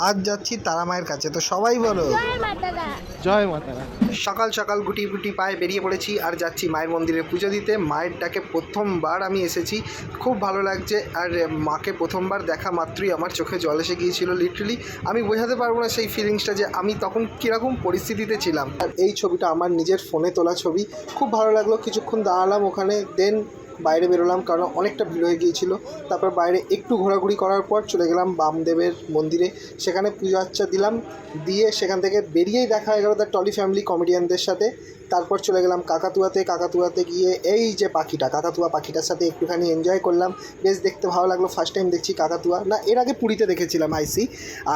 আজ যাচ্ছি তারা মায়ের কাছে, তো সবাই বলো জয় মাতা। সকাল সকাল গুটি গুটি পায়ে বেরিয়ে পড়েছি আর যাচ্ছি মায়ের মন্দিরে পুজো দিতে। মায়ের ডাকে প্রথমবার আমি এসেছি, খুব ভালো লাগছে। আর মাকে প্রথমবার দেখা মাত্রই আমার চোখে জল এসে গিয়েছিল। লিটারালি আমি বোঝাতে পারবো না সেই ফিলিংসটা, যে আমি তখন কীরকম পরিস্থিতিতে ছিলাম। আর এই ছবিটা আমার নিজের ফোনে তোলা ছবি, খুব ভালো লাগলো। কিছুক্ষণ দাঁড়ালাম ওখানে, দেন বাইরে বেরোলাম কারণ অনেকটা ভিড় হয়ে গিয়েছিল। তারপর বাইরে একটু ঘোরাঘুরি করার পর চলে গেলাম বামদেবের মন্দিরে, সেখানে পুজো আর্চা দিলাম। দিয়ে সেখান থেকে বেরিয়েই দেখা হয়ে গেল দ্য টলি ফ্যামিলি কমেডিয়ানদের সাথে। তারপর চলে গেলাম কাকাতুয়াতে গিয়ে এই যে পাখিটা, কাকাতুয়া পাখিটার সাথে একটুখানি এনজয় করলাম। বেশ দেখতে ভালো লাগলো, ফার্স্ট টাইম দেখছি কাকাতুয়া। না, এর আগে পুরীতে দেখেছিলাম আইসি।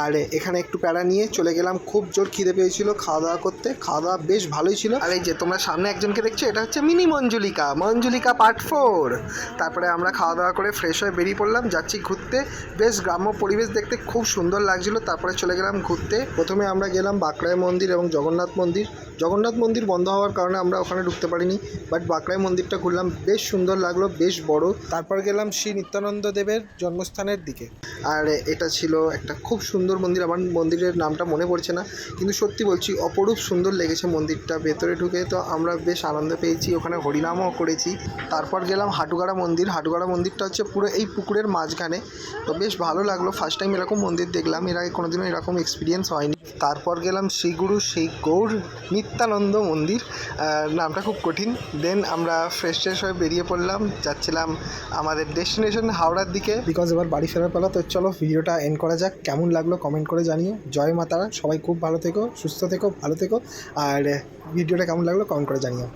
আর এখানে একটু প্যারা নিয়ে চলে গেলাম, খুব জোর খিদে পেয়েছিল খাওয়া দাওয়া করতে। খাওয়া দাওয়া বেশ ভালোই ছিল। আর এই যে তোমরা সামনে একজনকে দেখছো, এটা হচ্ছে মিনি মঞ্জুলিকা পার্ট 4। তারপরে আমরা খাওয়া দাওয়া করে ফ্রেশ হয়ে বেরিয়ে পড়লাম, যাচ্ছি ঘুরতে। বেশ গ্রাম্য পরিবেশ দেখতে খুব সুন্দর লাগছিলো। তারপরে চলে গেলাম ঘুরতে। প্রথমে আমরা গেলাম বাঁকড়ায় মন্দির এবং জগন্নাথ মন্দির বন্ধ হওয়ার কারণে আমরা ওখানে ঢুকতে পারিনি, বাট বাঁকড়ায় মন্দিরটা ঘুরলাম, বেশ সুন্দর লাগলো, বেশ বড়। তারপর গেলাম শ্রী নিত্যানন্দ দেবের জন্মস্থানের দিকে। আর এটা ছিল একটা খুব সুন্দর মন্দির, আমার মন্দিরের নামটা মনে পড়ছে না, কিন্তু সত্যি বলছি অপরূপ সুন্দর লেগেছে মন্দিরটা। ভেতরে ঢুকে তো আমরা বেশ আনন্দ পেয়েছি, ওখানে হরিনামও করেছি। তারপর গেলাম হাটুগাড়া মন্দিরটা হচ্ছে পুরো এই পুকুরের মাঝখানে। তো বেশ ভালো লাগলো, ফার্স্ট টাইম এরকম মন্দির দেখলাম, এর আগে কোনোদিনও এরকম এক্সপিরিয়েন্স হয়নি। তারপর গেলাম শ্রী গৌর নিত্যানন্দ মন্দির, নামটা খুব কঠিন। দেন আমরা ফ্রেশ হয়ে বেরিয়ে পড়লাম, যাচ্ছিলাম আমাদের ডেস্টিনেশন হাওড়ার দিকে, বিকজ এবার বাড়ি ফেরার পালা। তো চলো ভিডিওটা এন্ড করা যাক। কেমন লাগলো কমেন্ট করে জানিও। জয় মা তারা, সবাই খুব ভালো থেকো, সুস্থ থেকো, ভালো থেকো। আর ভিডিওটা কেমন লাগলো কমেন্ট করে জানিও।